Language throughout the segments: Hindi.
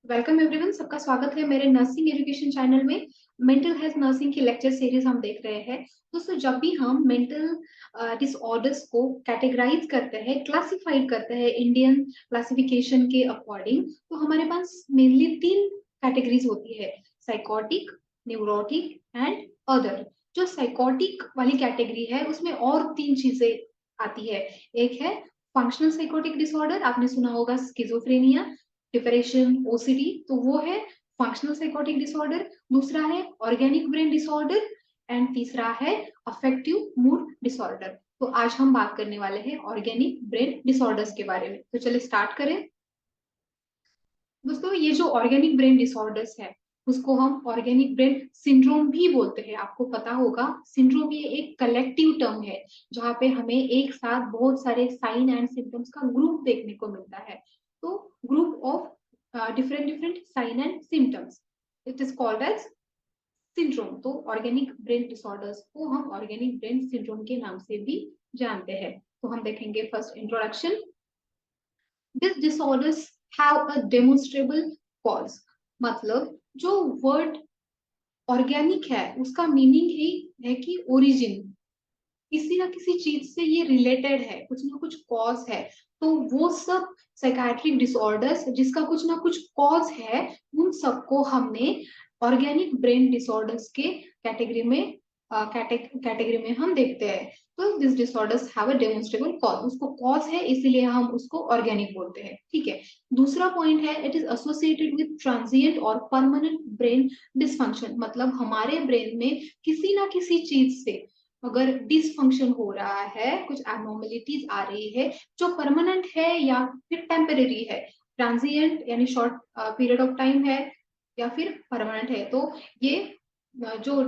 वेलकम एवरीवन, सबका स्वागत है मेरे नर्सिंग एजुकेशन चैनल में। मेंटल हेल्थ नर्सिंग की लेक्चर सीरीज हम देख रहे हैं। दोस्तों, जब भी हम मेंटल डिसऑर्डर्स को कैटेगराइज करते हैं, क्लासिफाइड करते हैं इंडियन क्लासिफिकेशन के अकॉर्डिंग, तो हमारे पास मेनली तीन कैटेगरीज होती है: साइकोटिक, न्यूरोटिक एंड अदर। जो साइकोटिक वाली कैटेगरी है उसमें और तीन चीजें आती है। एक है फंक्शनल साइकोटिक डिसऑर्डर, आपने सुना होगा स्किजोफ्रेनिया, डिप्रेशन, ओसीडी, तो वो है फंक्शनल साइकोटिक डिसऑर्डर। दूसरा है ऑर्गेनिक ब्रेन डिसऑर्डर एंड तीसरा है अफेक्टिव मूड डिसऑर्डर। तो आज हम बात करने वाले हैं ऑर्गेनिक ब्रेन डिसऑर्डर्स के बारे में। तो चलिए स्टार्ट करें। दोस्तों, ये जो ऑर्गेनिक ब्रेन डिसऑर्डर्स है उसको हम ऑर्गेनिक ब्रेन सिंड्रोम भी बोलते हैं। आपको पता होगा, सिंड्रोम ये एक कलेक्टिव टर्म है जहाँ पे हमें एक साथ बहुत सारे साइन एंड सिम्टम्स का ग्रुप देखने को मिलता है। तो group of different different sign and symptoms, it is called as syndrome. तो ऑर्गेनिक ब्रेन डिसऑर्डर्स को हम ऑर्गेनिक ब्रेन सिंड्रोम के नाम से भी जानते हैं। तो हम देखेंगे first introduction. This disorders have a demonstrable cause. मतलब जो वर्ड ऑर्गेनिक है उसका मीनिंग ही है कि ओरिजिन, किसी ना किसी चीज से ये रिलेटेड है, कुछ ना कुछ कॉज है। तो वो सब साइकाट्रिक डिसऑर्डर्स जिसका कुछ ना कुछ कॉज है, उन सबको हमने ऑर्गेनिक ब्रेन डिसऑर्डर्स के कैटेगरी में कैटेगरी में हम देखते हैं। तो this disorders have a demonstrable cause, उसको कॉज है इसीलिए हम उसको ऑर्गेनिक बोलते हैं। ठीक है। दूसरा पॉइंट है, it is associated with transient और परमानेंट ब्रेन डिसफंक्शन। मतलब हमारे ब्रेन में किसी ना किसी चीज से अगर डिसफंक्शन हो रहा है, कुछ एबनॉर्मेलिटीज आ रही है जो परमानेंट है या फिर टेम्परेरी है, ट्रांजिएंट यानी शॉर्ट पीरियड ऑफ टाइम है या फिर परमानेंट है, तो ये जो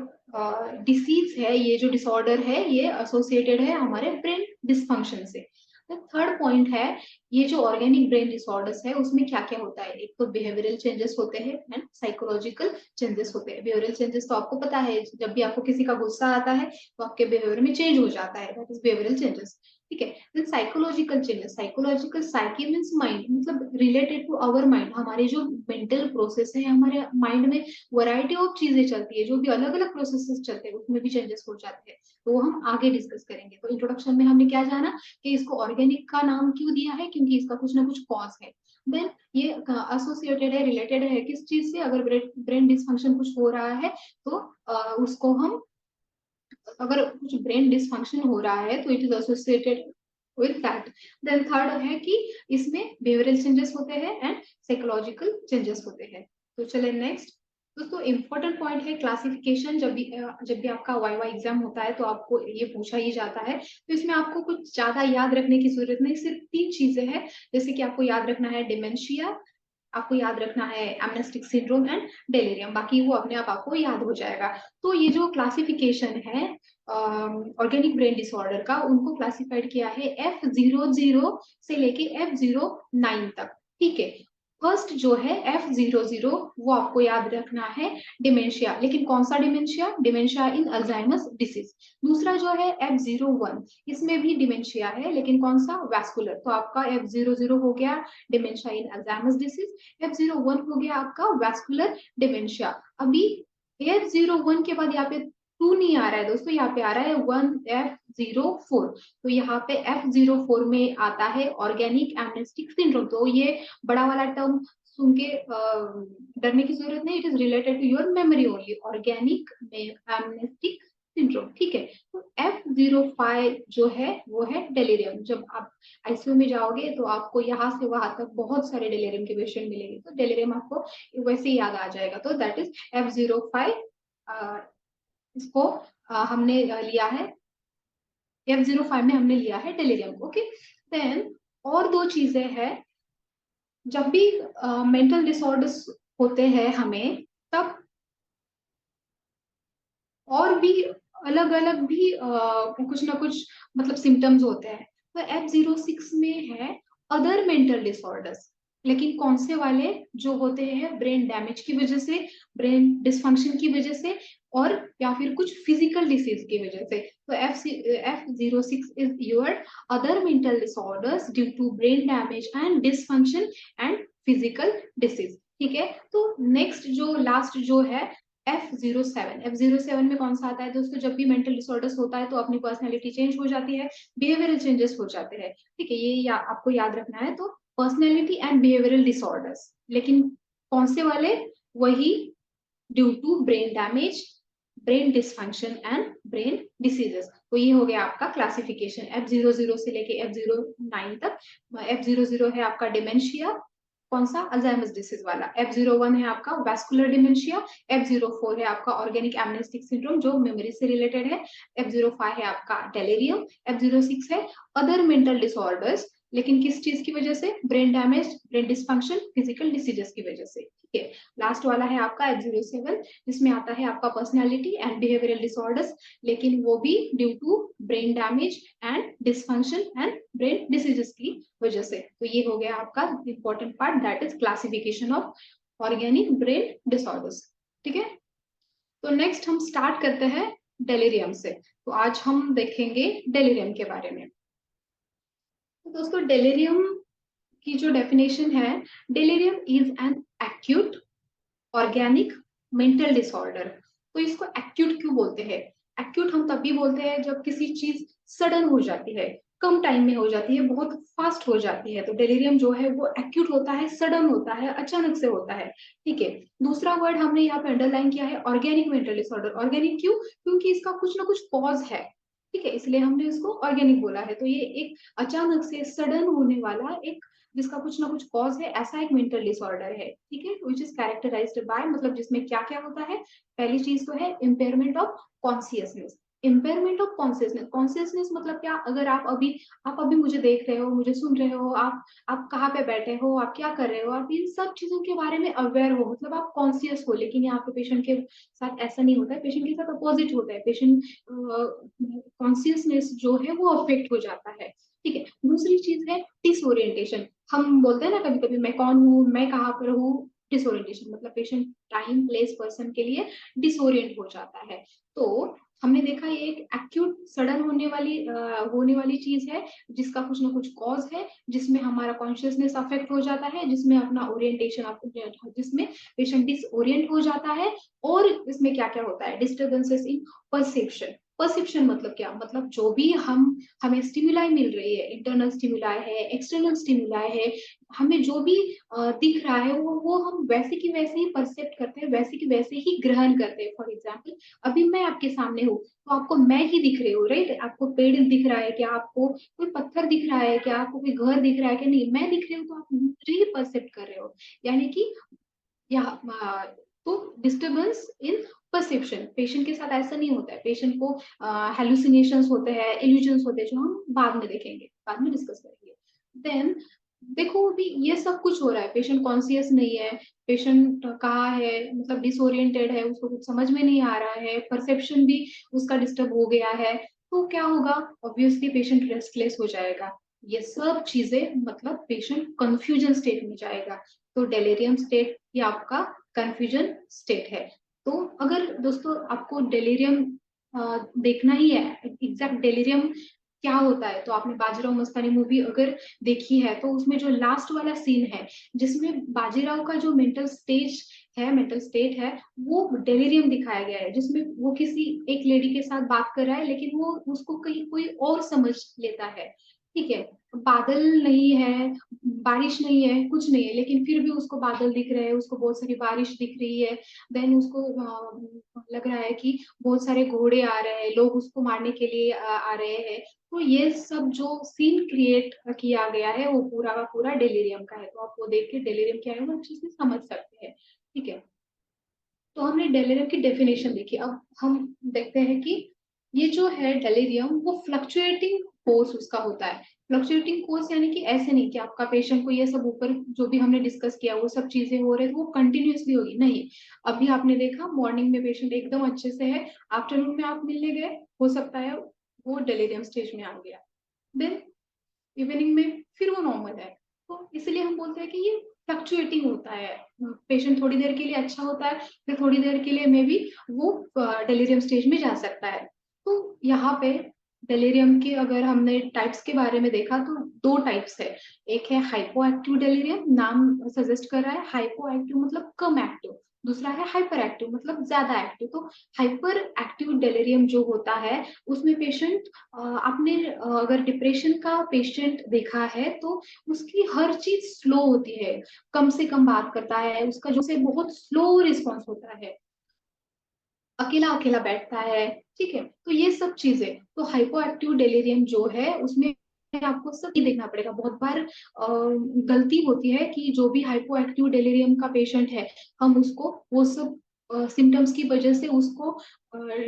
डिसीज है, ये जो डिसऑर्डर है, ये एसोसिएटेड है हमारे ब्रेन डिसफंक्शन से। थर्ड पॉइंट है, ये जो ऑर्गेनिक ब्रेन डिसऑर्डर्स है उसमें क्या क्या होता है। एक तो बिहेवियरल चेंजेस होते हैं एंड साइकोलॉजिकल चेंजेस होते हैं। बिहेवियरल चेंजेस तो आपको पता है, जब भी आपको किसी का गुस्सा आता है तो आपके बिहेवियर में चेंज हो जाता है, दैट इज बिहेवियरल चेंजेस। ठीक है। Then psychological changes, psychological, psyche means mind, मतलब रिलेटेड टू आवर माइंड, हमारे जो मेंटल प्रोसेस है, हमारे माइंड में वैरायटी ऑफ चीजें चलती है, जो भी अलग अलग प्रोसेसेस चलते हैं उसमें भी चेंजेस हो जाते हैं। तो वो हम आगे डिस्कस करेंगे। तो इंट्रोडक्शन में हमने क्या जाना कि इसको ऑर्गेनिक का नाम क्यों दिया है, क्योंकि इसका कुछ ना कुछ कॉज है। देन ये एसोसिएटेड है, रिलेटेड है किस चीज से, अगर ब्रेन डिसफंक्शन कुछ हो रहा है तो उसको हम, अगर कुछ ब्रेन डिसफंक्शन हो रहा है तो it is associated with that. Then third है कि इसमें बिहेवियरल चेंजेस होते हैं एंड साइकोलॉजिकल चेंजेस होते हैं। तो चले नेक्स्ट। दोस्तों, इंपॉर्टेंट पॉइंट है क्लासिफिकेशन। जब भी आपका वाइवा एग्जाम होता है तो आपको ये पूछा ही जाता है। तो इसमें आपको कुछ ज्यादा याद रखने की जरूरत नहीं, सिर्फ तीन चीजें हैं। जैसे कि आपको याद रखना है डिमेंशिया, आपको याद रखना है एमनेस्टिक सिंड्रोम एंड डेलिरियम, बाकी वो अपने आप आपको याद हो जाएगा। तो ये जो क्लासिफिकेशन है ऑर्गेनिक ब्रेन डिसऑर्डर का, उनको क्लासिफाइड किया है F00 से लेके F09 तक। ठीक है। फर्स्ट जो है F00, वो आपको याद रखना है डिमेंशिया, लेकिन कौन सा डिमेंशिया, डिमेंशिया इन अल्जाइमर्स डिसीज। दूसरा जो है F01, इसमें भी डिमेंशिया है लेकिन कौन सा, वैस्कुलर। तो आपका F00 हो गया डिमेंशिया इन अल्जाइमर्स डिसीज, F01 हो गया आपका वैस्कुलर डिमेंशिया। अभी F01 के बाद यहाँ पे टू नहीं आ रहा है दोस्तों, यहाँ पे आ रहा है 1F04। तो यहाँ पे F04 में आता है ऑर्गेनिक एमनेस्टिक सिंड्रोम। तो ये बड़ा वाला टर्म सुन के डरने की जरूरत नहीं, it is related to your memory only, organic amnestic syndrome. ठीक है। तो F05 जो है वो है डेलिरियम। जब आप आईसीयू में जाओगे तो आपको यहाँ से वहां तक बहुत सारे डेलिरियम के पेशेंट मिलेंगे, तो डेलिरियम आपको वैसे ही याद आ जाएगा। तो दैट इज F05। इसको हमने लिया है, F05 में हमने लिया है डेलिरियम। ओके। देन और दो चीजें हैं। जब भी मेंटल डिसऑर्डर्स होते हैं हमें, तब और भी अलग अलग भी कुछ ना कुछ मतलब सिम्टम्स होते हैं। तो F06 में है अदर मेंटल डिसऑर्डर्स, लेकिन कौन से वाले, जो होते हैं ब्रेन डैमेज की वजह से, ब्रेन डिसफंक्शन की वजह से, और या फिर कुछ फिजिकल डिसीज की वजह से। तो F06 is your other mental disorders due to brain damage and dysfunction and physical disease. ठीक है, तो नेक्स्ट जो लास्ट जो है F07 में कौन सा आता है दोस्तों? जब भी मेंटल डिसऑर्डर्स होता है तो अपनी पर्सनैलिटी चेंज हो जाती है, बिहेवियरल चेंजेस हो जाते हैं। ठीक है, ये आपको याद रखना है। तो पर्सनैलिटी एंड बिहेवियरल डिसऑर्डर्स, लेकिन कौन से वाले? वही due to brain damage, brain dysfunction and brain diseases. तो ये हो गया आपका क्लासिफिकेशन F00 से लेके F09 तक। F00 है आपका डिमेंशिया, कौन सा? अल्जाइमर्स डिसीज वाला। F01 है आपका वैस्कुलर डिमेंशिया। F04 है आपका ऑर्गेनिक एमनेस्टिक सिंड्रोम जो मेमोरी से रिलेटेड है। F05 है आपका डेलेरियम। F06 है अदर मेंटल डिसऑर्डर्स, लेकिन किस चीज की वजह से? Brain damage, brain dysfunction, physical diseases की वजह से। ठीक है, लास्ट वाला है आपका F07, जिसमें आता है आपका पर्सनैलिटी एंड बिहेवियरल डिसऑर्डर्स, लेकिन वो भी due to brain damage and dysfunction and brain diseases की वजह से। तो ये हो गया आपका important part, that is classification of organic brain disorders. ठीक है, तो नेक्स्ट हम स्टार्ट करते हैं डेलिरियम से। तो आज हम देखेंगे डेलिरियम के बारे में। तो दोस्तों डेलिरियम की जो डेफिनेशन है, delirium is an acute organic mental disorder. तो इसको एक्यूट क्यों बोलते हैं? एक्यूट हम तभी बोलते हैं जब किसी चीज सडन हो जाती है, कम टाइम में हो जाती है, बहुत फास्ट हो जाती है। तो डेलिरियम जो है वो एक्यूट होता है, सडन होता है, अचानक से होता है। ठीक है, दूसरा वर्ड हमने यहाँ पे अंडरलाइन किया है ऑर्गेनिक मेंटल डिसऑर्डर। ऑर्गेनिक क्यों? क्योंकि इसका कुछ ना कुछ कॉज है। ठीक है, इसलिए हमने इसको ऑर्गेनिक बोला है। तो ये एक अचानक से सडन होने वाला एक, जिसका कुछ ना कुछ कॉज है, ऐसा एक मेंटल डिसऑर्डर है। ठीक है, विच इज कैरेक्टराइज्ड बाय, मतलब जिसमें क्या क्या होता है? पहली चीज तो है impairment of consciousness. Impairment of consciousness, consciousness मतलब क्या? अगर आप अभी मुझे देख रहे हो, मुझे सुन रहे हो, आप कहाँ पे बैठे हो, आप क्या कर रहे हो, आप इन सब चीजों के बारे में अवेयर हो, मतलब आप कॉन्सियस हो। लेकिन यहाँ पे पेशेंट के साथ ऐसा नहीं होता है, पेशेंट के साथ अपोजिट होता है। पेशेंट कॉन्सियसनेस जो है वो अफेक्ट हो जाता है। ठीक है, दूसरी चीज है डिसोरिएंटेशन। हम बोलते हैं ना कभी कभी, मैं कौन हूँ, मैं कहाँ पर हूँ। डिसोरिएंटेशन मतलब पेशेंट टाइम प्लेस पर्सन के लिए डिसोरिएंट हो जाता है। तो हमने देखा ये एक एक्यूट सडन होने वाली चीज है, जिसका कुछ ना कुछ कॉज है, जिसमें हमारा कॉन्शियसनेस अफेक्ट हो जाता है, जिसमें अपना ओरिएंटेशन, जिसमें पेशेंट डिसओरिएंट हो जाता है। और इसमें क्या क्या होता है? डिस्टर्बेंसेस इन परसेप्शन। परसेप्शन मतलब क्या? मतलब जो भी हमें स्टिमुलाई मिल रही है, इंटरनल स्टिमुलाई है, एक्सटर्नल स्टिमुलाई है, हमें जो भी दिख रहा है वो हम वैसे की वैसे ही परसेप्ट करते हैं, वैसे की वैसे ही ग्रहण करते हैं। फॉर एग्जाम्पल, अभी मैं आपके सामने हूँ तो आपको मैं ही दिख रही हूँ, राइट? आपको पेड़ दिख रहा है क्या? आपको कोई पत्थर दिख रहा है क्या? आपको कोई घर दिख रहा है क्या? नहीं, मैं दिख रही हूँ तो आप मुझे ही परसेप्ट कर रहे हो। यानी कि या तो डिस्टरबेंस इन परसेप्शन। पेशेंट के साथ ऐसा नहीं होता है, पेशेंट को हेलुसिनेशंस होते हैं, इल्यूजन्स होते हैं, जो हम बाद में देखेंगे, बाद में डिस्कस करेंगे। देन देखो अभी ये सब कुछ हो रहा है, पेशेंट कॉन्सियस नहीं है, पेशेंट कहाँ है, मतलब डिसोरिएंटेड है, उसको कुछ समझ में नहीं आ रहा है, परसेप्शन भी उसका डिस्टर्ब हो गया है। तो क्या होगा? ऑब्वियसली पेशेंट रेस्टलेस हो जाएगा। ये सब चीजें मतलब पेशेंट कंफ्यूजन स्टेट में जाएगा। तो डेलेरियम स्टेट ये आपका कंफ्यूजन स्टेट है। तो अगर दोस्तों आपको डेलेरियम देखना ही है, एग्जैक्ट डेलेरियम क्या होता है, तो आपने बाजीराव मस्तानी मूवी अगर देखी है तो उसमें जो लास्ट वाला सीन है, जिसमें बाजीराव का जो मेंटल स्टेट है, वो डेलेरियम दिखाया गया है, जिसमें वो किसी एक लेडी के साथ बात कर रहा है, लेकिन वो उसको कहीं कोई और समझ लेता है। ठीक है, बादल नहीं है, बारिश नहीं है, कुछ नहीं है, लेकिन फिर भी उसको बादल दिख रहे हैं, उसको बहुत सारी बारिश दिख रही है। देन उसको लग रहा है कि बहुत सारे घोड़े आ रहे हैं, लोग उसको मारने के लिए आ रहे हैं। तो ये सब जो सीन क्रिएट किया गया है वो पूरा का पूरा डेलिरियम का है। तो आप वो देख के डेलिरियम क्या है वो अच्छे से समझ सकते हैं। ठीक है, तो हमने डेलिरियम की डेफिनेशन देखी। अब हम देखते हैं कि ये जो है डेलिरियम वो फ्लक्चुएटिंग कोर्स उसका होता है। फ्लक्चुएटिंग कोर्स यानी कि ऐसे नहीं कि आपका पेशेंट को ये सब ऊपर जो भी हमने डिस्कस किया वो सब चीजें हो रहे तो वो कंटिन्यूअसली होगी, नहीं। अभी आपने देखा मॉर्निंग में पेशेंट एकदम अच्छे से है, आफ्टरनून में आप मिलने गए, हो सकता है वो डेलिरियम स्टेज में आ गया, देन इवनिंग में फिर वो नॉर्मल है। तो इसलिए हम बोलते हैं कि ये फ्लक्चुएटिंग होता है। पेशेंट थोड़ी देर के लिए अच्छा होता है, फिर थोड़ी देर के लिए मे बी वो डेलिरियम स्टेज में जा सकता है। तो यहाँ पे डेलीरियम के अगर हमने टाइप्स के बारे में देखा तो दो टाइप्स है। एक है हाइपो एक्टिव डेलीरियम, नाम सजेस्ट कर रहा है, हाइपो एक्टिव मतलब कम एक्टिव। दूसरा है हाइपर एक्टिव मतलब ज्यादा एक्टिव। तो हाइपर एक्टिव डेलीरियम जो होता है उसमें पेशेंट, आपने अगर डिप्रेशन का पेशेंट देखा है तो उसकी हर चीज स्लो होती है, कम से कम बात करता है, उसका जो से बहुत स्लो रिस्पॉन्स होता है, अकेला अकेला बैठता है। ठीक है, तो ये सब चीजें, तो हाइपो एक्टिव डेलीरियम जो है उसमें आपको सब ही देखना पड़ेगा। बहुत बार गलती होती है कि जो भी हाइपो एक्टिव डेलीरियम का पेशेंट है, हम उसको वो सब सिम्टम्स की वजह से उसको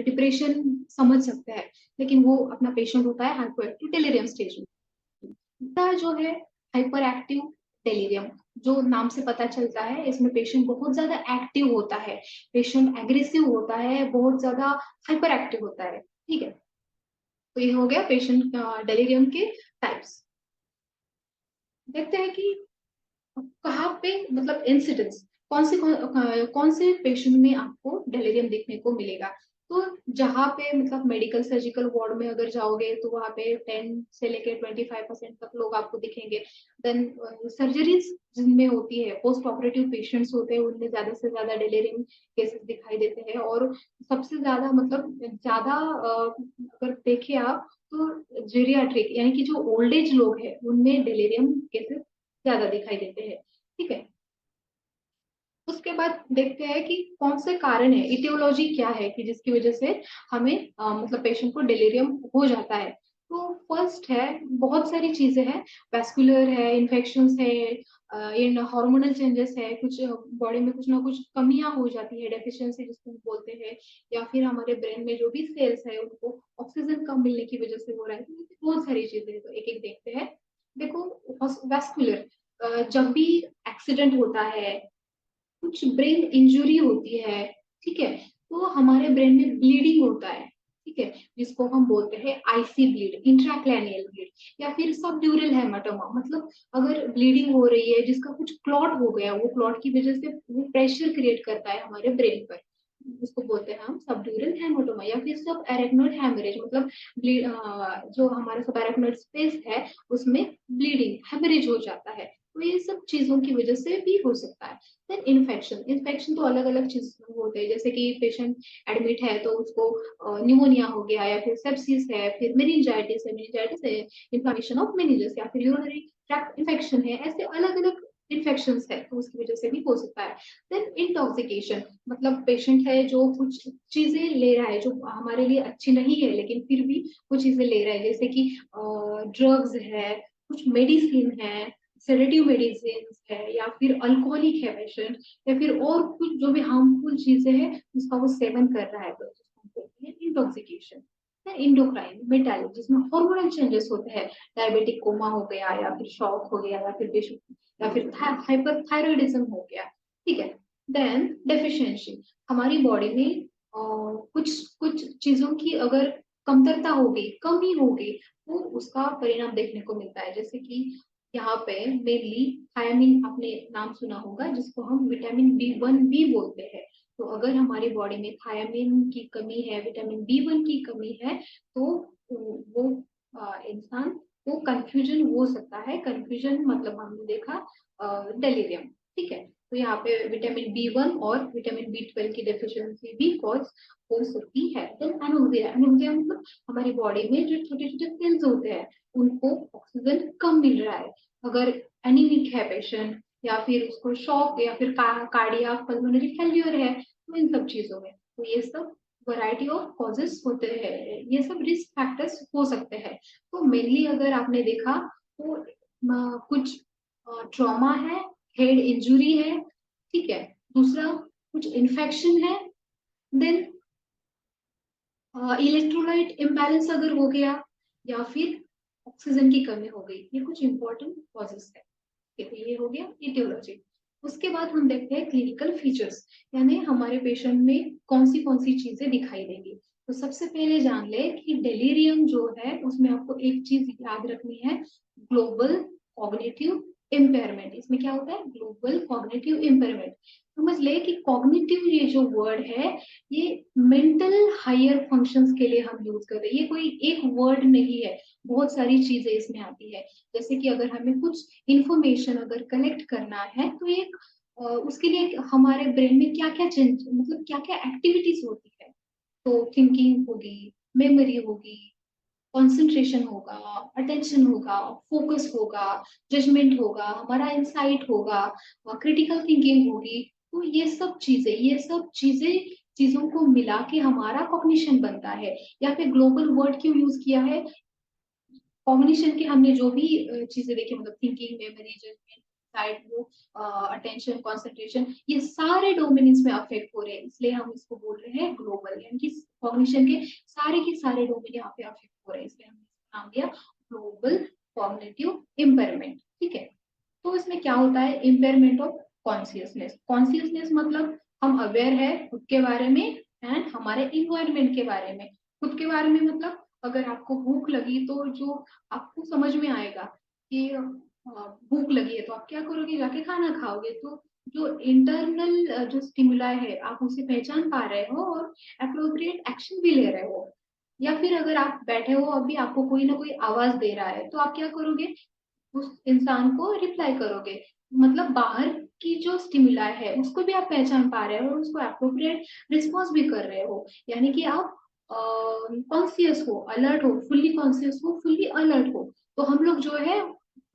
डिप्रेशन समझ सकते हैं, लेकिन वो अपना पेशेंट होता है हाइपो एक्टिव डेलीरियम स्टेज में। दूसरा जो है हाइपर एक्टिव डेलीरियम, जो नाम से पता चलता है इसमें पेशेंट बहुत ज्यादा एक्टिव होता है, पेशेंट एग्रेसिव होता है, बहुत ज्यादा हाइपर एक्टिव होता है। ठीक है, तो ये हो गया पेशेंट डेलीरियम के टाइप्स। देखते हैं कि कहाँ पे मतलब इंसिडेंस कौन से पेशेंट में आपको डेलीरियम देखने को मिलेगा। तो जहाँ पे मतलब मेडिकल सर्जिकल वार्ड में अगर जाओगे तो वहाँ पे 10 से लेके 25% तक लोग आपको दिखेंगे। देन सर्जरीज जिनमें होती है, पोस्ट ऑपरेटिव पेशेंट्स होते हैं, उनमें ज्यादा से ज्यादा डेलीरियम केसेस दिखाई देते हैं। और सबसे ज्यादा मतलब ज्यादा अगर देखे आप तो जेरियाट्रिक यानी कि जो ओल्ड एज लोग हैं उनमें डेलीरियम केसेस ज्यादा दिखाई देते हैं। ठीक है, उसके बाद देखते हैं कि कौन से कारण है, इटियोलॉजी क्या है कि जिसकी वजह से हमें मतलब पेशेंट को डिलीरियम हो जाता है। तो फर्स्ट है, बहुत सारी चीजें हैं, वेस्कुलर है, इन्फेक्शंस है, इन हार्मोनल चेंजेस है, कुछ बॉडी में कुछ ना कुछ कमियां हो जाती है, डेफिशिएंसी जिसको हम बोलते हैं, या फिर हमारे ब्रेन में जो भी सेल्स है उनको ऑक्सीजन कम मिलने की वजह से हो रहा है। तो बहुत सारी चीजें हैं, तो एक एक देखते हैं। देखो, वेस्कुलर, जब भी एक्सीडेंट होता है, कुछ ब्रेन इंजुरी होती है, ठीक है, तो हमारे ब्रेन में ब्लीडिंग होता है। ठीक है, जिसको हम बोलते हैं आईसी ब्लीड, इंट्राक्रैनियल ब्लीड, या फिर सबड्यूरल हेमाटोमा, मतलब अगर ब्लीडिंग हो रही है जिसका कुछ क्लॉट हो गया, वो क्लॉट की वजह से वो प्रेशर क्रिएट करता है हमारे ब्रेन पर, उसको बोलते हैं हम सबड्यूरल हेमाटोमा। या फिर सब एरेक्नोइड हेमरेज, मतलब जो हमारा सब एरेक्नोइड स्पेस है उसमें ब्लीडिंग हेमरेज हो जाता है। तो ये सब चीजों की वजह से भी हो सकता है। देन इन्फेक्शन, इन्फेक्शन तो अलग अलग चीज होते हैं, जैसे कि पेशेंट एडमिट है तो उसको न्यूमोनिया हो गया, या फिर सेप्सिस है, फिर मेनिंजाइटिस है, इन्फ्लेमेशन ऑफ मेनिंजेस, या फिर यूरिनरी ट्रैक्ट इन्फेक्शन है, ऐसे अलग अलग इन्फेक्शन है, तो उसकी वजह से भी हो सकता है। देन इंटॉक्सिकेशन, मतलब पेशेंट है जो कुछ चीजें ले रहा है जो हमारे लिए अच्छी नहीं है, लेकिन फिर भी कुछ चीजें ले रहा है, जैसे कि ड्रग्स है, कुछ मेडिसिन है, सेडेटिव मेडिसिन है, या फिर अल्कोहलिक है पेशेंट, या फिर और कुछ जो भी हार्मफुल चीजें हैं उसका वो सेवन कर रहा है, तो जिसको बोलते हैं इंटॉक्सिकेशन। इंडोक्राइन मेटालिक, जिसमें हार्मोनल चेंजेस होते हैं, डायबिटिक कोमा हो गया, या फिर शॉक हो गया, या फिर या फिर हाइपर थायराइडिज्म हो गया। ठीक है, देन डेफिशिएंसी, हमारी बॉडी में कुछ कुछ चीजों की अगर कमतरता होगी, कमी होगी, तो उसका परिणाम देखने को मिलता है। जैसे कि यहाँ पे मेनली थायमिन, आपने नाम सुना होगा, जिसको हम विटामिन B1 भी बोलते हैं। तो अगर हमारी बॉडी में थायमिन की कमी है, विटामिन B1 की कमी है, तो वो इंसान को कंफ्यूजन हो सकता है। कंफ्यूजन मतलब हमने देखा डेलीरियम। ठीक है, तो यहाँ पे विटामिन B1 और विटामिन B12 की डेफिशिएंसी भी कॉज हो सकती है। देन एनोक्सिया, एनोक्सिया मतलब हमारी बॉडी में जो छोटे छोटे सेल्स होते हैं उनको ऑक्सीजन कम मिल रहा है। अगर एनीमिक है पेशेंट, या फिर उसको शॉक, या फिर कार्डियक पल्मोनरी फेल्यूर है, तो इन सब चीजों में, तो ये सब वैरायटी ऑफ कॉजेस होते हैं, ये सब रिस्क फैक्टर्स हो सकते हैं। तो मेनली अगर आपने देखा तो कुछ ट्रॉमा है, हेड इंजुरी है, ठीक है, दूसरा कुछ इन्फेक्शन है, देन इलेक्ट्रोलाइट इम्बैलेंस अगर हो गया, या फिर ऑक्सीजन की कमी हो गई, ये कुछ इंपॉर्टेंट कॉजेस है। ठीक है, ये हो गया इटियोलॉजी। उसके बाद हम देखते हैं क्लिनिकल फीचर्स, यानी हमारे पेशेंट में कौन सी चीजें दिखाई देंगी। तो सबसे पहले जान ले कि डेलीरियम जो है उसमें आपको एक चीज याद रखनी है, ग्लोबल कॉग्निटिव इम्पेयरमेंट। इसमें क्या होता है, ग्लोबल कॉग्निटिव इम्पेयरमेंट। समझ ले कि कॉग्निटिव ये जो वर्ड है ये मेंटल हायर फंक्शंस के लिए हम यूज कर रहे हैं। ये कोई एक वर्ड नहीं है, बहुत सारी चीजें इसमें आती है। जैसे कि अगर हमें कुछ इंफॉर्मेशन अगर कलेक्ट करना है तो एक उसके लिए हमारे ब्रेन में क्या क्या चेंज, मतलब क्या क्या एक्टिविटीज होती है। तो थिंकिंग होगी, मेमोरी होगी, कंसंट्रेशन होगा, अटेंशन होगा, फोकस होगा, जजमेंट होगा, हमारा इंसाइट होगा, क्रिटिकल थिंकिंग होगी। तो ये सब चीजें चीजों को मिला के हमारा कॉग्निशन बनता है। या फिर ग्लोबल वर्ड क्यों यूज किया है? कॉग्निशन के हमने जो भी चीजें देखी, मतलब थिंकिंग, मेमोरी, जजमेंट, साइड वो, अटेंशन, कंसंट्रेशन, ये सारे डोमेन्स में अफेक्ट हो रहे हैं, इसलिए हम इसको बोल रहे हैं ग्लोबल, यानी कि कॉग्निशन के सारे डोमेन यहाँ पे अफेक्ट हो रहे हैं, इसलिए हमने इसका नाम दिया ग्लोबल कॉग्निटिव इम्पेयरमेंट। ठीक है, तो इसमें क्या होता है? Impairment of consciousness. कॉन्सियसनेस मतलब हम अवेयर है खुद के बारे में एंड हमारे इन्वायरमेंट के बारे में। खुद के बारे में मतलब अगर आपको भूख लगी तो जो आपको समझ में आएगा कि भूख लगी है तो आप क्या करोगे? जाके खाना खाओगे। तो जो इंटरनल जो स्टिमुलाई है आप उसे पहचान पा रहे हो और अप्रोप्रिएट एक्शन भी ले रहे हो। या फिर अगर आप बैठे हो अभी आपको कोई ना कोई आवाज दे रहा है तो आप क्या करोगे? उस इंसान को रिप्लाई करोगे। मतलब बाहर की जो स्टिमुलाई है उसको भी आप पहचान पा रहे हो और उसको अप्रोप्रिएट रिस्पॉन्स भी कर रहे हो। यानी कि आप कॉन्सियस हो, अलर्ट हो, फुल्ली कॉन्सियस हो, फुल्ली अलर्ट हो। तो हम लोग जो है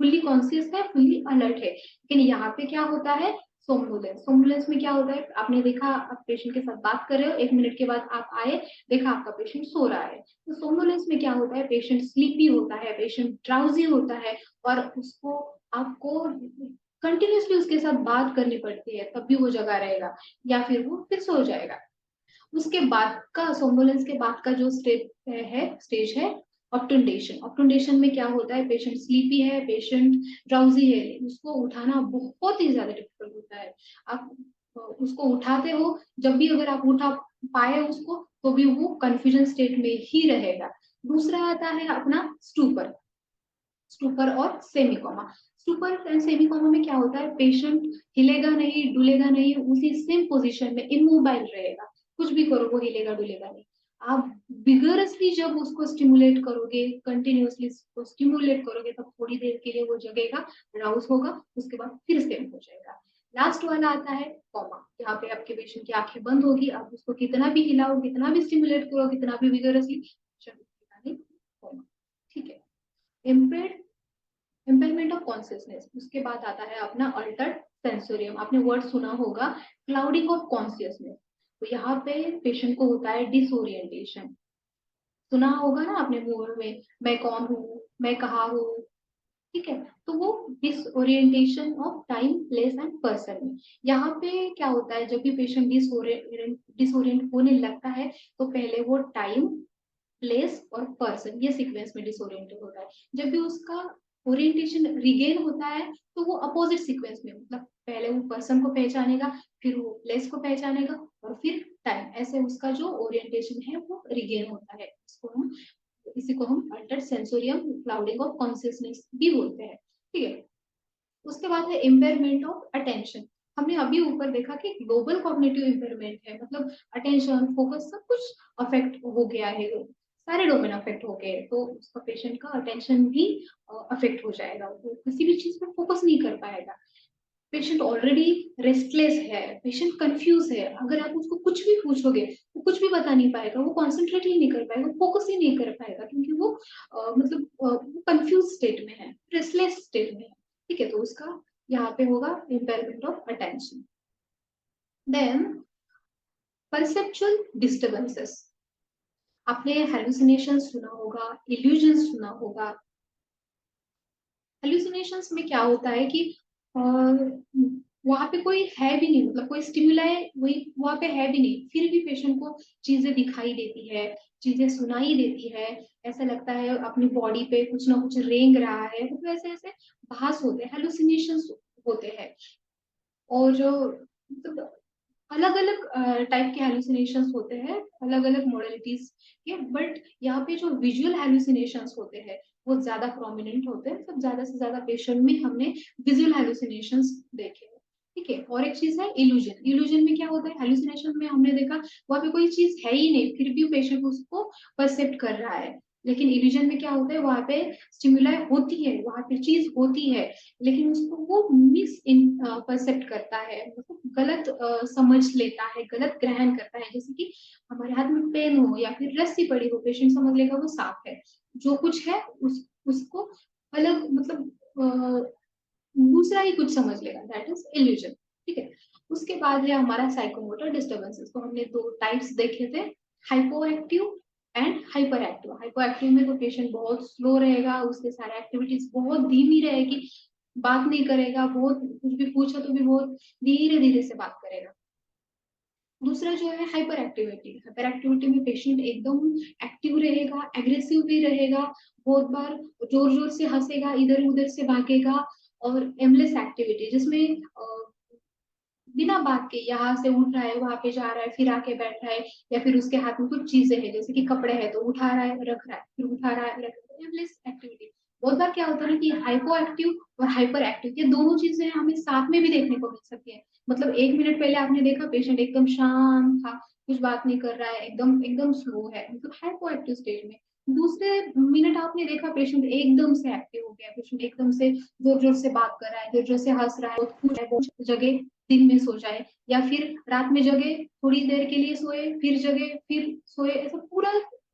फुल्ली कॉन्सियस है, फुल्ली अलर्ट है। लेकिन यहाँ पे क्या होता है? सोमनोलेंस। सोमनोलेंस में क्या होता है? आपने देखा, आप पेशेंट के साथ बात कर रहे हो, 1 मिनट के बाद आप आए, देखा आपका पेशेंट सो रहा है। तो सोमनोलेंस में क्या होता है? पेशेंट स्लीपी होता है, पेशेंट ड्राउजी होता है और उसको, आपको कंटिन्यूसली उसके साथ बात करनी पड़ती है तब भी वो जगा रहेगा या फिर वो फिर सो जाएगा। उसके बाद का, सोमनोलेंस के बाद का जो स्टेज है ऑप्टुंडेशन। ऑप्टुंडेशन में क्या होता है? पेशेंट स्लीपी है, पेशेंट ड्राउजी है, उसको उठाना बहुत ही ज्यादा डिफिकल्ट होता है। आप उसको उठाते हो, जब भी अगर आप उठा पाए उसको तो भी वो कंफ्यूजन स्टेट में ही रहेगा। दूसरा आता है अपना स्टूपर। स्टूपर और सेमिकोमा। स्टूपर एंड सेमिकोमा में क्या होता है? पेशेंट हिलेगा नहीं, डुलेगा नहीं, उसी सेम पोजीशन में इमोबाइल रहेगा। कुछ भी करो वो हिलेगा डुलेगा नहीं। आप विगरसली जब उसको स्टिमुलेट करोगे, कंटिन्यूअसली स्टिमुलेट करोगे, तब थोड़ी देर के लिए वो जगेगा, राउस होगा, उसके बाद फिर सेम हो जाएगा। लास्ट वाला आता है कॉमा। यहाँ पे आपके पेशेंट की आंखें बंद होगी, आप उसको कितना भी हिलाओ, कितना भी स्टिमुलेट करो, कितना भी विगरसली, कॉमा। ठीक है। Impaired impairment of consciousness. उसके बाद आता है अपना अल्टर्ड सेंसोरियम। आपने वर्ड सुना होगा, क्लाउडिंग ऑफ कॉन्सियसनेस। तो यहाँ पे पेशेंट को होता है डिसोरिएंटेशन। सुना होगा ना आपने मूवी में, मैं कौन हूँ, मैं कहाँ हूँ। ठीक है, तो वो disorientation of time, place and person में। यहाँ पे क्या होता है? जब भी पेशेंट डिसोरिएंट होने लगता है तो पहले वो टाइम, प्लेस और पर्सन, ये सीक्वेंस में डिसोरिएंटेड होता है। जब भी उसका ओरिएंटेशन रिगेन होता है तो वो अपोजिट सीक्वेंस में, मतलब पहले वो पर्सन को पहचानेगा, फिर वो प्लेस को पहचानेगा और फिर टाइम, ऐसे उसका जो ओरिएंटेशन है वो रिगेन होता है। इसी को हम Altered sensorium clouding of consciousness भी बोलते हैं। ठीक है, उसके बाद है इम्पेयरमेंट ऑफ अटेंशन। हमने अभी ऊपर देखा कि ग्लोबल कॉग्निटिव इम्पेयरमेंट है, मतलब अटेंशन, फोकस, सब कुछ अफेक्ट हो गया है, सारे डोमेन अफेक्ट हो गए, तो उसका पेशेंट का अटेंशन भी अफेक्ट हो जाएगा, वो किसी भी चीज पर फोकस नहीं कर पाएगा। पेशेंट ऑलरेडी रेस्टलेस है, पेशेंट कंफ्यूज है, अगर आप उसको कुछ भी पूछोगे वो कुछ भी बता नहीं पाएगा, वो कॉन्सेंट्रेट ही नहीं कर पाएगा, फोकस ही नहीं कर पाएगा, क्योंकि वो मतलब वो कंफ्यूज स्टेट में है, रेस्टलेस स्टेट में है। ठीक है, तो उसका यहाँ पे होगा impairment of attention. Then perceptual disturbances. आपने हेलुसिनेशन सुना होगा, इल्यूजन सुना होगा। हेलुसिनेशंस में क्या होता है कि वहां पे कोई है भी नहीं, मतलब कोई स्टिमुलाई वही वहां पे है भी नहीं, फिर भी पेशेंट को चीजें दिखाई देती है, चीजें सुनाई देती है, ऐसा लगता है अपनी बॉडी पे कुछ ना कुछ रेंग रहा है, मतलब ऐसे ऐसे भास होते हैं, हेलुसिनेशंस होते हैं। और जो मतलब अलग अलग टाइप के हेलुसिनेशंस होते हैं, अलग अलग मॉडलिटीज के, बट यहाँ पे जो विजुअल हेलुसिनेशंस होते हैं वो ज्यादा प्रोमिनेंट होते हैं। सब ज्यादा से ज्यादा पेशेंट में हमने विजुअल हेलुसिनेशंस देखे हैं। ठीक ठीक है। और एक चीज है इल्यूजन। इल्यूजन में क्या होता है, हेलुसिनेशन में हमने देखा वहां पे कोई चीज है ही नहीं, फिर भी पेशेंट उसको परसेप्ट कर रहा है। लेकिन इल्यूजन में क्या होता है, वहां पे स्टिमुलाई होती है, वहां पे चीज होती है, लेकिन उसको वो मिस परसेप्ट करता है, मतलब गलत समझ लेता है, गलत ग्रहण करता है। जैसे कि हमारे हाथ में पेन हो या फिर रस्सी पड़ी हो, पेशेंट समझ लेगा वो सांप है, जो कुछ है उसको अलग, मतलब दूसरा ही कुछ समझ लेगा, दैट इज इल्यूजन। ठीक है। उसके बाद है हमारा साइकोमोटर डिस्टर्बेंसेस। तो हमने दो टाइप्स देखे थे, hypo active and hyper active. Hypo active में तो पेशेंट बहुत स्लो रहेगा, उसके सारे एक्टिविटीज बहुत धीमी रहेगी, बात नहीं करेगा, बहुत कुछ भी पूछो तो भी बहुत धीरे धीरे से बात करेगा। दूसरा जो है हाइपर एक्टिविटी। हाइपर एक्टिविटी में पेशेंट एकदम एक्टिव रहेगा, एग्रेसिव भी रहेगा, बहुत बार जोर जोर से हंसेगा, इधर उधर से भागेगा। और एमलेस एक्टिविटी जिसमें बिना बात के यहाँ से उठ रहा है, वहां पे जा रहा है, फिर आके बैठ रहा है, या फिर उसके हाथ में कुछ चीजें हैं जैसे कि कपड़े हैं तो उठा रहा है रख रहा है, फिर उठा रहा है रख रहा है, एमलेस एक्टिविटी। बहुत बार क्या होता है ना कि हाइपो एक्टिव और हाइपर एक्टिव ये दोनों चीजें हमें साथ में भी देखने को मिल सकती है। मतलब 1 मिनट पहले आपने देखा पेशेंट एकदम शांत था, कुछ बात नहीं कर रहा है, एकदम एकदम स्लो है, मतलब हाइपो एक्टिव स्टेज में। दूसरे मिनट आपने देखा पेशेंट एकदम से एक्टिव हो गया, पेशेंट एकदम से जोर जोर से बात कर रहा है, जोर जोर से हंस रहा है, बहुत खुश है, बहुत जगह दिन में सो जाए या फिर रात में जगे, थोड़ी देर के लिए सोए, फिर जगे, फिर सोए, ऐसा पूरा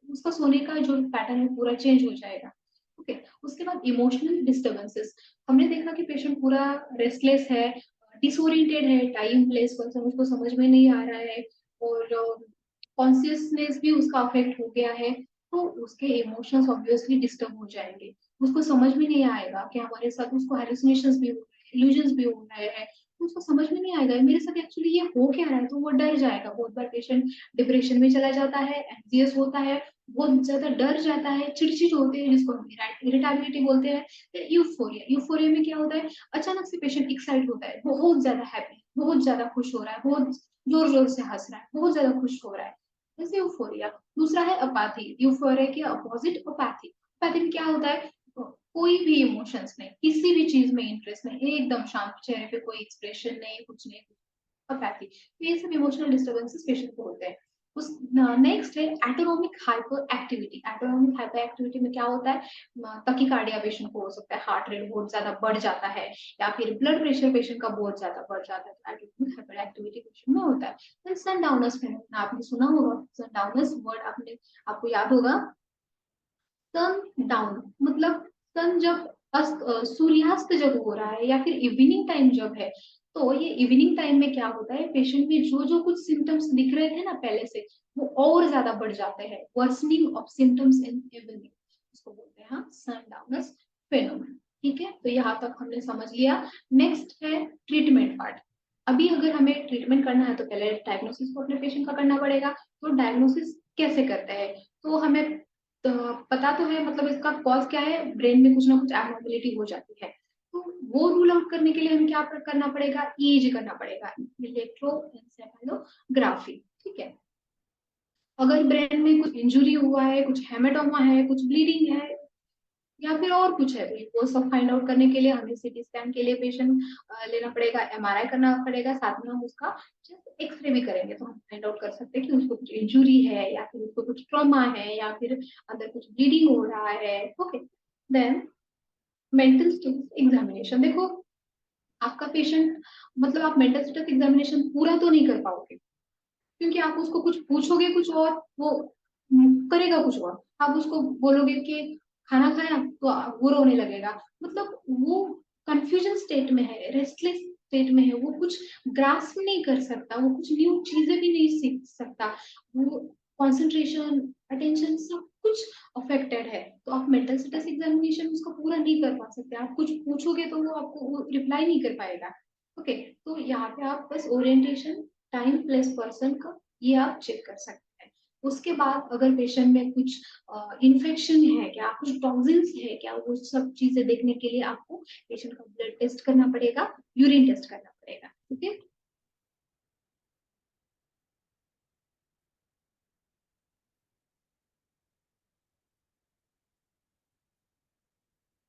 उसका सोने का जो पैटर्न है पूरा चेंज हो जाएगा। ओके। उसके बाद इमोशनल डिस्टर्बेंसेस। हमने देखा कि पेशेंट पूरा रेस्टलेस है, डिसोरिएंटेड है, टाइम प्लेस पर्सन उसको समझ में नहीं आ रहा है, और कॉन्शियसनेस भी उसका अफेक्ट हो गया है, तो उसके इमोशंस ऑब्वियसली डिस्टर्ब हो जाएंगे। उसको समझ में नहीं आएगा कि हमारे साथ, उसको हेलुसिनेशंस भी हो रहे हैं, इल्यूजन्स भी हो रहे हैं, तो उसको समझ में नहीं आएगा मेरे साथ एक्चुअली ये हो क्या रहा है, तो वो डर जाएगा। बहुत बार पेशेंट डिप्रेशन में चला जाता है, एंजियस होता है, बहुत ज्यादा डर जाता है, चिड़चिड़ होते हैं जिसको हम इरिटेबिलिटी बोलते हैं। यूफोरिया। यूफोरिया में क्या होता है, अचानक से पेशेंट एक्साइट होता है, बहुत ज्यादा हैप्पी, बहुत ज्यादा खुश हो रहा है, बहुत जोर जोर से हंस रहा है, बहुत ज्यादा खुश हो रहा है, जैसे यूफोरिया। दूसरा है अपाथी। यूफोरिया के अपोजिट अपाथी। अपाथी में क्या होता है, कोई भी इमोशंस नहीं, किसी भी चीज में इंटरेस्ट नहीं, एकदम शांत, चेहरे पे कोई एक्सप्रेशन नहीं, कुछ नहीं, अपाथी। तो ये सब इमोशनल डिस्टर्बेंसेस पेशेंट को होते हैं। उस नेक्स्ट है एटोनोमिक हाइपर एक्टिविटी। एटोनोमिक हाइपर एक्टिविटी में क्या होता है, तकीकार्डिया पेशेंट को हो सकता है, हार्ट रेट बहुत ज्यादा बढ़ जाता है, या फिर ब्लड प्रेशर पेशेंट का बहुत ज्यादा बढ़ जाता है, तो एटोनोमिक हाइपर एक्टिविटी पेशेंट में होता है। फिर सनडाउनर्स फेनोमेनन आपने सुना होगा, सनडाउनर्स वर्ड आपने, आपको याद होगा। सन डाउन मतलब सन जब सूर्यास्त जब हो रहा है या फिर इवनिंग टाइम जब है, तो ये इवनिंग टाइम में क्या होता है, पेशेंट में जो जो कुछ सिम्टम्स दिख रहे थे ना पहले से, वो और ज्यादा बढ़ जाते हैं, worsening of symptoms in evening, इसको बोलते हैं हाँ सन डाउनर्स फेनोमेनन। ठीक है, तो यहाँ तक हमने समझ लिया। नेक्स्ट है ट्रीटमेंट पार्ट। अभी अगर हमें ट्रीटमेंट करना है तो पहले डायग्नोसिस को अपने पेशेंट का करना पड़ेगा। तो डायग्नोसिस कैसे करते हैं, तो हमें तो पता तो है, मतलब इसका कॉज क्या है, ब्रेन में कुछ ना कुछ एबनॉर्मेलिटी हो जाती है, तो वो रूल आउट करने के लिए हमें क्या करना पड़ेगा, ईईजी करना पड़ेगा, इलेक्ट्रोएन्सेफेलोग्राफी। ठीक है। अगर ब्रेन में कुछ इंजुरी हुआ है, कुछ हेमेटोमा है, कुछ ब्लीडिंग है, या फिर और कुछ है भाई, वो सब फाइंड आउट करने के लिए हमें सीटी स्कैन के लिए पेशेंट लेना पड़ेगा, एमआरआई करना पड़ेगा, साथ में हम उसका एक्सरे भी करेंगे, तो हम फाइंड आउट कर सकते हैं कि उसको कुछ इंजुरी है या फिर उसको कुछ ट्रॉमा है या फिर अंदर कुछ ब्लीडिंग हो रहा है। Okay. Then mental status examination. देखो आपका पेशेंट, मतलब आप मेंटल स्टेटस एग्जामिनेशन पूरा तो नहीं कर पाओगे, क्योंकि आप उसको कुछ पूछोगे कुछ और, वो करेगा कुछ और। आप उसको बोलोगे कि खाना खाया, तो वो रोने लगेगा, मतलब वो कंफ्यूजन स्टेट में है, रेस्टलेस स्टेट में है, वो कुछ ग्रास्प नहीं कर सकता, वो कुछ न्यू चीजें भी नहीं सीख सकता, वो कंसंट्रेशन, अटेंशन सब कुछ अफेक्टेड है। तो आप मेंटल स्टेटस एग्जामिनेशन उसका पूरा नहीं कर पा सकते, आप कुछ पूछोगे तो वो आपको रिप्लाई नहीं कर पाएगा। ओके। तो यहाँ पे आप बस ओरिएंटेशन, टाइम प्लेस पर्सन का, ये आप चेक कर सकते हैं। उसके बाद अगर पेशेंट में कुछ इन्फेक्शन है क्या, कुछ टॉक्सिन्स है क्या, वो सब चीजें देखने के लिए आपको पेशेंट का ब्लड टेस्ट करना पड़ेगा, यूरिन टेस्ट करना पड़ेगा। ठीक है।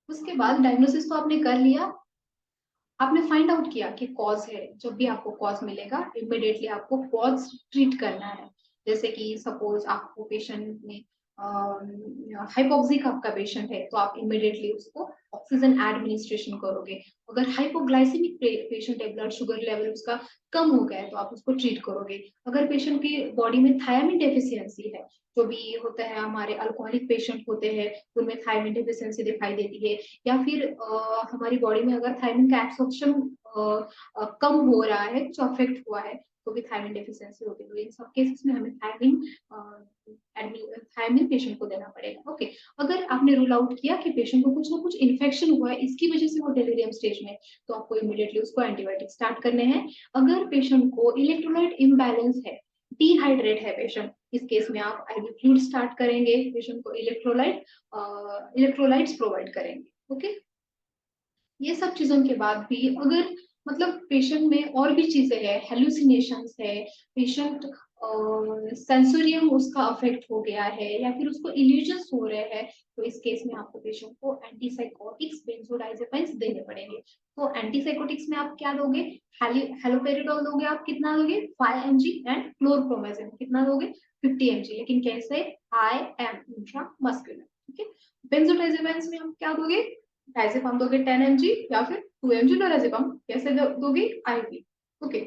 उसके बाद डायग्नोसिस तो आपने कर लिया, आपने फाइंड आउट किया कि कॉज है, जब भी आपको कॉज मिलेगा इमिडिएटली आपको कॉज ट्रीट करना है। जैसे कि सपोज आपको पेशेंट में हाइपोक्सिक आपका पेशेंट है तो आप इमिडिएटली उसको ऑक्सीजन एडमिनिस्ट्रेशन करोगे। अगर हाइपोग्लाइसेमिक पेशेंट है, ब्लड शुगर लेवल उसका कम हो गया है तो आप उसको ट्रीट करोगे। अगर पेशेंट की बॉडी में थायमिन डेफिशिएंसी है, जो भी होता है हमारे अल्कोहलिक पेशेंट होते हैं उनमें थायमिन डेफिशिएंसी दिखाई देती है, या फिर हमारी बॉडी में अगर थायमिन का एब्सॉर्प्शन कम हो रहा है, कुछ अफेक्ट हुआ है, तो भी थायमिन डेफिशिएंसी होती है। तो इन सब केसेस में हमें थायमिन पेशेंट को देना पड़ेगा। ओके, अगर आपने रूल आउट किया कि पेशेंट को कुछ ना कुछ इन्फेक्शन हुआ है, इसकी वजह से वो डिलीरियम स्टेज में है, तो आपको इमीडिएटली उसको एंटीबायोटिक स्टार्ट करने हैं। अगर पेशेंट को इलेक्ट्रोलाइट इम्बैलेंस है, डिहाइड्रेट है पेशेंट, इस केस में आप आईवी फ्लूइड स्टार्ट करेंगे, पेशेंट को इलेक्ट्रोलाइट्स प्रोवाइड करेंगे। ओके, ये सब चीजों के बाद भी अगर मतलब पेशेंट में और भी चीजें हैं, हेलुसिनेशंस है, पेशेंट सेंसोरियम उसका अफेक्ट हो गया है, या फिर उसको इल्यूजन्स हो रहे हैं, तो इस केस में आपको पेशेंट को एंटीसाइकोटिक्स बेंजोडाइजेपाइन्स देने पड़ेंगे। तो एंटीसाइकोटिक्स में आप क्या दोगे? हेलोपेरिडोल दोगे, आप कितना दोगे? 5 mg, एंड क्लोरप्रोमाजिन कितना दोगे? 50 mg, लेकिन कैसे? IM intramuscular. ठीक है, बेंजोडाइजेपाइन्स में आप क्या दोगे? डायजेपाम दोगे 10 mg, या फिर 2 mg लोराजेपाम, कैसे दोगे? IV। ओके,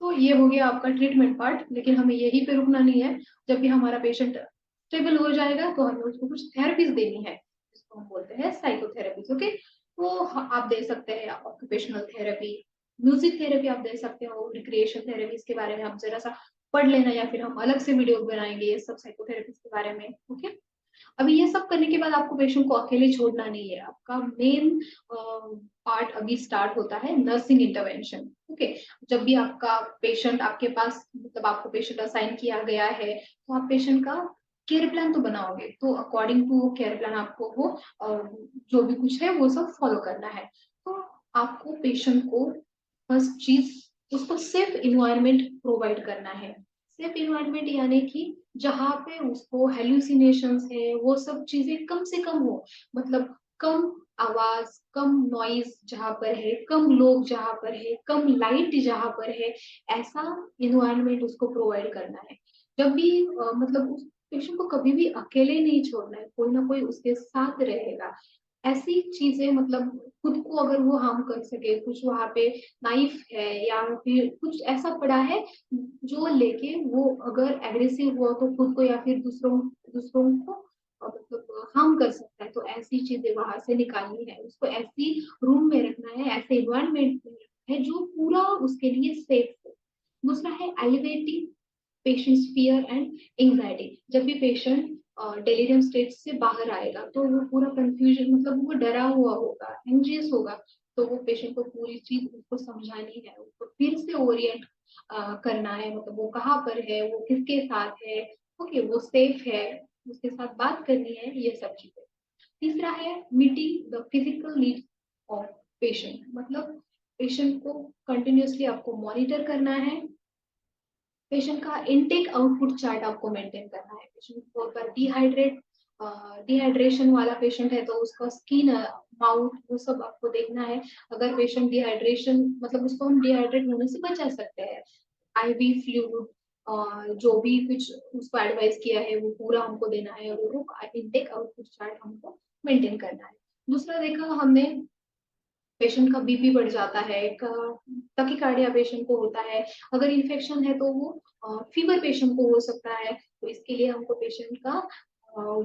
तो ये हो गया आपका ट्रीटमेंट पार्ट, लेकिन हमें यहीं पे रुकना नहीं है। जब भी हमारा पेशेंट स्टेबल हो जाएगा तो हमें उसको कुछ थेरेपीज देनी है, जिसको हम बोलते हैं साइकोथेरेपीज। ओके, तो आप दे सकते हैं ऑक्यूपेशनल थेरेपी, म्यूजिक थेरेपी आप दे सकते हो, रिक्रिएशन थेरेपी, इसके बारे में आप जरा सा पढ़ लेना, या फिर हम अलग से वीडियो बनाएंगे ये सब साइकोथेरेपीज के बारे में। ओके, अभी ये सब करने के बाद आपको पेशेंट को अकेले छोड़ना नहीं है। आपका मेन पार्ट अभी स्टार्ट होता है नर्सिंग इंटरवेंशन। ओके, जब भी आपका पेशेंट आपके पास, मतलब आपको पेशेंट असाइन किया गया है, तो आप पेशेंट का केयर प्लान तो बनाओगे, तो अकॉर्डिंग टू केयर प्लान आपको वो जो भी कुछ है वो सब फॉलो करना है। तो आपको पेशेंट को फर्स्ट चीज उसको सेफ इन्वायरमेंट प्रोवाइड करना है। सेफ इन्वायरमेंट यानी कि जहाँ पे उसको हेल्यूसिनेशंस है वो सब चीजें कम से कम हो, मतलब कम आवाज, कम नॉइज जहाँ पर है, कम लोग जहाँ पर है, कम लाइट जहाँ पर है, ऐसा इन्वायरमेंट उसको प्रोवाइड करना है। जब भी मतलब उस पेशेंट को कभी भी अकेले नहीं छोड़ना है, कोई ना कोई उसके साथ रहेगा। ऐसी चीजें, मतलब खुद को अगर वो हार्म कर सके, कुछ वहां पे नाइफ है या फिर कुछ ऐसा पड़ा है जो लेके वो अगर एग्रेसिव हुआ तो खुद को या फिर दूसरों दूसरों को मतलब हार्म कर सकता है, तो ऐसी चीजें वहां से निकालनी है। उसको ऐसी रूम में रखना है, ऐसे इन्वायरमेंट में रखना है जो पूरा उसके लिए सेफ हो। दूसरा है elevating patients fear and anxiety. जब भी पेशेंट डेलीरियम स्टेज से बाहर आएगा तो वो पूरा कंफ्यूजन, मतलब वो डरा हुआ होगा, एंजियस होगा, तो वो पेशेंट को पूरी चीज उसको समझानी है, उसको फिर से ओरिएंट करना है, मतलब वो कहाँ पर है, वो किसके साथ है, ओके वो सेफ है, उसके साथ बात करनी है, ये सब चीजें। तीसरा है meeting the physical needs of patient, मतलब पेशेंट को कंटिन्यूअसली आपको मॉनिटर करना है। पेशेंट का इनटेक आउटपुट चार्ट आपको मेंटेन करना है। पेशेंट को अगर डिहाइड्रेशन वाला पेशेंट है तो उसका स्किन, माउथ, वो सब आपको देखना है। अगर पेशेंट डिहाइड्रेशन, मतलब उसको हम डिहाइड्रेट होने से बचा सकते हैं, आईवी फ्लूइड जो भी कुछ उसको एडवाइस किया है वो पूरा हमको देना है, और वो इनटेक आउटपुट चार्ट हमको मेंटेन करना है। दूसरा देखा हमने, पेशेंट का बीपी बढ़ जाता है, टकीकार्डिया पेशेंट को होता है, अगर इन्फेक्शन है तो वो फीवर पेशेंट को हो सकता है, तो इसके लिए हमको पेशेंट का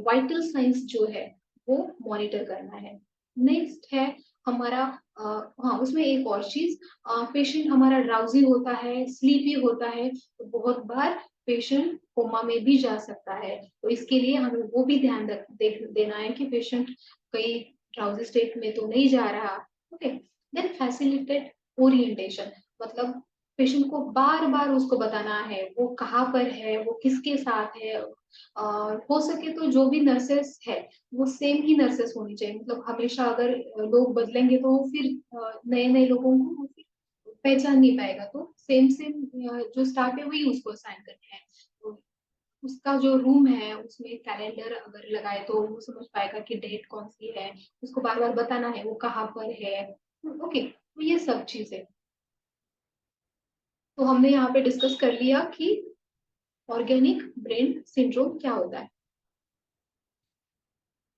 वाइटल साइंस जो है वो मॉनिटर करना है। नेक्स्ट है हमारा हाँ, उसमें एक और चीज, पेशेंट हमारा ड्राउजी होता है, स्लीपी होता है, तो बहुत बार पेशेंट कोमा में भी जा सकता है, तो इसके लिए हमें वो भी ध्यान देना है कि पेशेंट कहीं ड्राउजी स्टेट में तो नहीं जा रहा। ओके, देन फैसिलिटेट ओरिएंटेशन, मतलब पेशेंट को बार बार उसको बताना है वो कहाँ पर है, वो किसके साथ है। हो सके तो जो भी नर्सेस है वो सेम ही नर्सेस होनी चाहिए, मतलब हमेशा अगर लोग बदलेंगे तो फिर नए नए लोगों को वो फिर पहचान नहीं पाएगा, तो सेम सेम जो स्टाफ है वही उसको असाइन करना है। तो उसका जो रूम है उसमें कैलेंडर अगर लगाए तो वो समझ पाएगा कि डेट कौन सी है, उसको बार बार बताना है वो कहाँ पर है। ओके, तो ये सब चीजें तो हमने यहाँ पे डिस्कस कर लिया कि ऑर्गेनिक ब्रेन सिंड्रोम क्या होता है।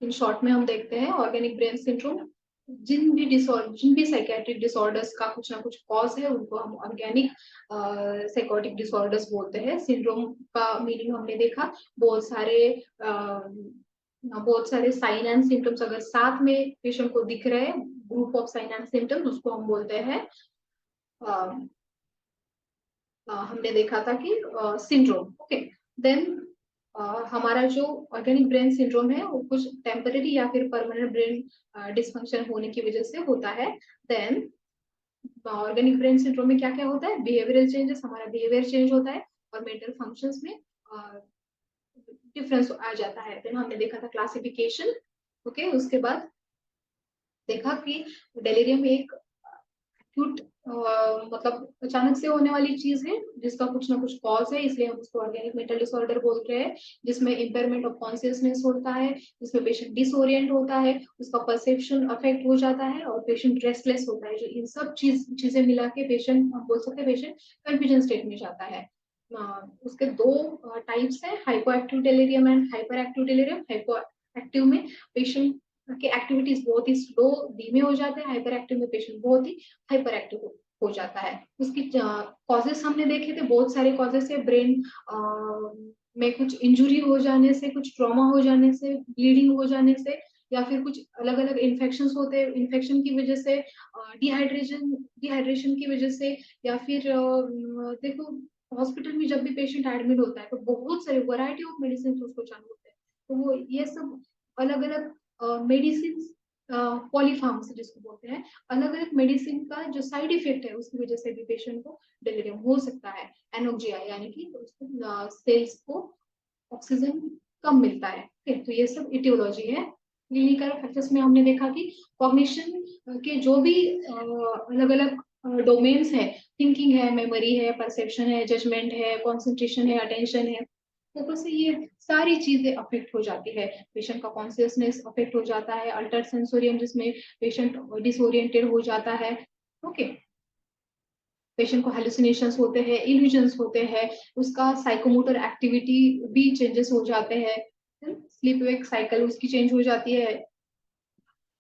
इन शॉर्ट में हम देखते हैं ऑर्गेनिक ब्रेन सिंड्रोम, जिन भी साइकेट्रिक डिसऑर्डर्स का कुछ ना कुछ कॉज है उनको हम ऑर्गेनिक साइकोटिक डिसऑर्डर्स बोलते हैं। सिंड्रोम का मीनिंग हमने देखा, बहुत सारे साइन एंड सिम्टम्स अगर साथ में पेशेंट को दिख रहे हैं, group of sine and symptoms, उसको हम बोलते हैं हमने देखा था कि सिंड्रोम। ओके, देन हमारा जो ऑर्गेनिक ब्रेन सिंड्रोम है वो कुछ टेम्पररी या फिर परमानेंट ब्रेन डिसफंक्शन होने की वजह से होता है। देन ऑर्गेनिक ब्रेन सिंड्रोम में क्या क्या होता है, बिहेवियरल चेंजेस, हमारा बिहेवियर चेंज होता है और मेंटल फंक्शंस में डिफरेंस आ जाता है। देन हमने देखा था क्लासिफिकेशन। ओके, उसके बाद देखा कि डेलीरियम एक एक्यूट मतलब अचानक से होने वाली चीज है जिसका कुछ ना कुछ कॉज है, इसलिए हम उसको ऑर्गेनिक मेंटल डिसऑर्डर बोलते हैं, जिसमें इम्पेयरमेंट ऑफ कॉन्शियसनेस होता है, जिसमें पेशेंट डिसोरिएंट होता है, उसका परसेप्शन अफेक्ट हो जाता है और पेशेंट रेस्टलेस होता है। जो इन सब चीजें मिला के पेशेंट, हम बोल सकते हैं पेशेंट कंफ्यूजन स्टेट में जाता है। उसके दो टाइप्स है, hypo active delirium and hyper active delirium. Hypo active में पेशेंट के एक्टिविटीज बहुत ही स्लो धीमे हो जाते हैं, हाइपर एक्टिव में पेशेंट बहुत ही हाइपर एक्टिव हो जाता है। उसकी कॉजेस हमने देखे थे, बहुत सारे कॉजेस है। ब्रेन में कुछ इंजुरी हो जाने से, कुछ ट्रॉमा हो जाने से, ब्लीडिंग हो जाने से, या फिर कुछ अलग अलग इन्फेक्शन होते हैं, इन्फेक्शन की वजह से, डिहाइड्रेशन की वजह से, या फिर देखो हॉस्पिटल में जब भी पेशेंट एडमिट होता है तो बहुत सारे वैरायटी ऑफ मेडिसिन उसको चालू होते हैं। तो वो ये सब अलग अलग मेडिसिन, पॉलीफार्मेसी जिसको बोलते हैं, अलग अलग मेडिसिन का जो साइड इफेक्ट है उसकी वजह से भी पेशेंट को डिलीरियम हो सकता है। एनोक्सिया यानी कि सेल्स को ऑक्सीजन कम मिलता है। तो ये सब इटियोलॉजी है। क्लिनिकल प्रैक्टिस में हमने देखा कि कॉग्निशन के जो भी अलग अलग डोमेन्स है, थिंकिंग है, मेमोरी है, परसेप्शन है, जजमेंट है, कंसंट्रेशन है, अटेंशन है, फोकस से ये सारी चीजें अफेक्ट हो जाती है। पेशेंट का कॉन्शियसनेस अफेक्ट हो जाता है, अल्टर सेंसोरियम जिसमें पेशेंट डिसोरिएंटेड हो जाता है। ओके, पेशेंट को हेलुसिनेशंस होते हैं, इल्यूजन्स होते हैं, उसका साइकोमोटर एक्टिविटी भी चेंजेस हो जाते हैं, स्लीप वेक साइकिल उसकी चेंज हो जाती है।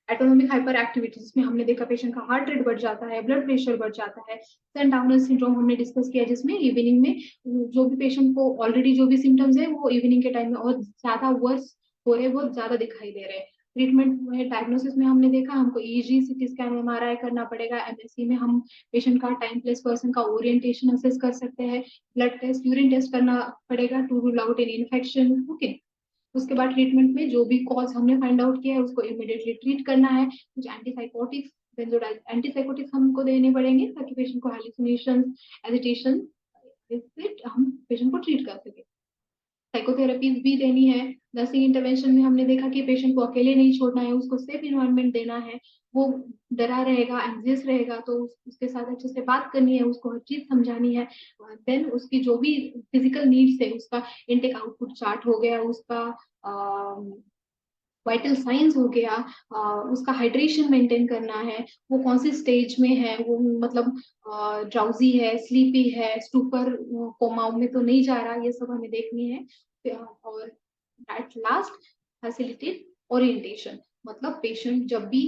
एटोनोमिक हाइपर एक्टिविटी जिसमें हमने देखा पेशेंट का हार्ट रेट बढ़ जाता है, ब्लड प्रेशर बढ़ जाता है। सन डाउनर सिंड्रोम हमने डिस्कस किया जिसमें इवनिंग में जो भी पेशेंट को ऑलरेडी जो भी सिम्टम्स है वो इवनिंग के टाइम में और ज्यादा वर्स हो रहे, बहुत ज्यादा दिखाई दे रहे हैं। ट्रीटमेंट में, डायग्नोसिस में हमने देखा हमको ईजी, सीटी स्कैन, एमआरआई करना पड़ेगा। एमएससी में हम पेशेंट का टाइम प्लेस पर्सन का ओरिएंटेशन असेस कर सकते हैं। ब्लड टेस्ट, यूरिन टेस्ट करना पड़ेगा to rule out any infection. Okay, उसके बाद ट्रीटमेंट में जो भी कॉज हमने फाइंड आउट किया है उसको इमीडिएटली ट्रीट करना है। कुछ एंटीसाइकोटिक्स, बेंजोडाइज एंटीसाइकोटिक्स हमको देने पड़ेंगे ताकि पेशेंट को हेलुसिनेशन, एजिटेशन, इससे हम पेशेंट को ट्रीट कर सके। साइकोथेरेपीज भी देनी है। नर्सिंग इंटरवेंशन में हमने देखा कि पेशेंट को अकेले नहीं छोड़ना है, उसको सेफ इन्वायरमेंट देना है। वो डरा रहेगा, एंग्जियस रहेगा तो उसके साथ अच्छे से बात करनी है, उसको हर चीज समझानी है। देन उसकी जो भी फिजिकल नीड्स है, उसका इनटेक आउटपुट चार्ट हो गया, उसका वाइटल साइंस हो गया, उसका हाइड्रेशन मेंटेन करना है, वो कौन सी स्टेज में है, वो मतलब ड्राउजी है, स्लीपी है, स्टूपर कोमा में तो नहीं जा रहा, ये सब हमें देखनी है। और एट लास्ट फैसिलिटेट ओरिएंटेशन, मतलब पेशेंट जब भी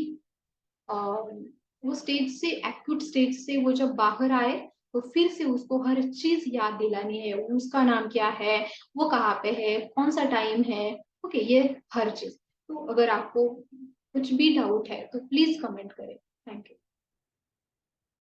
वो स्टेज से, एक्यूट स्टेज से वो जब बाहर आए तो फिर से उसको हर चीज याद दिलानी है, उसका नाम क्या है, वो कहाँ पे है, कौन सा टाइम है। ओके, ये हर चीज। तो अगर आपको कुछ भी डाउट है तो प्लीज कमेंट करें। Thank you.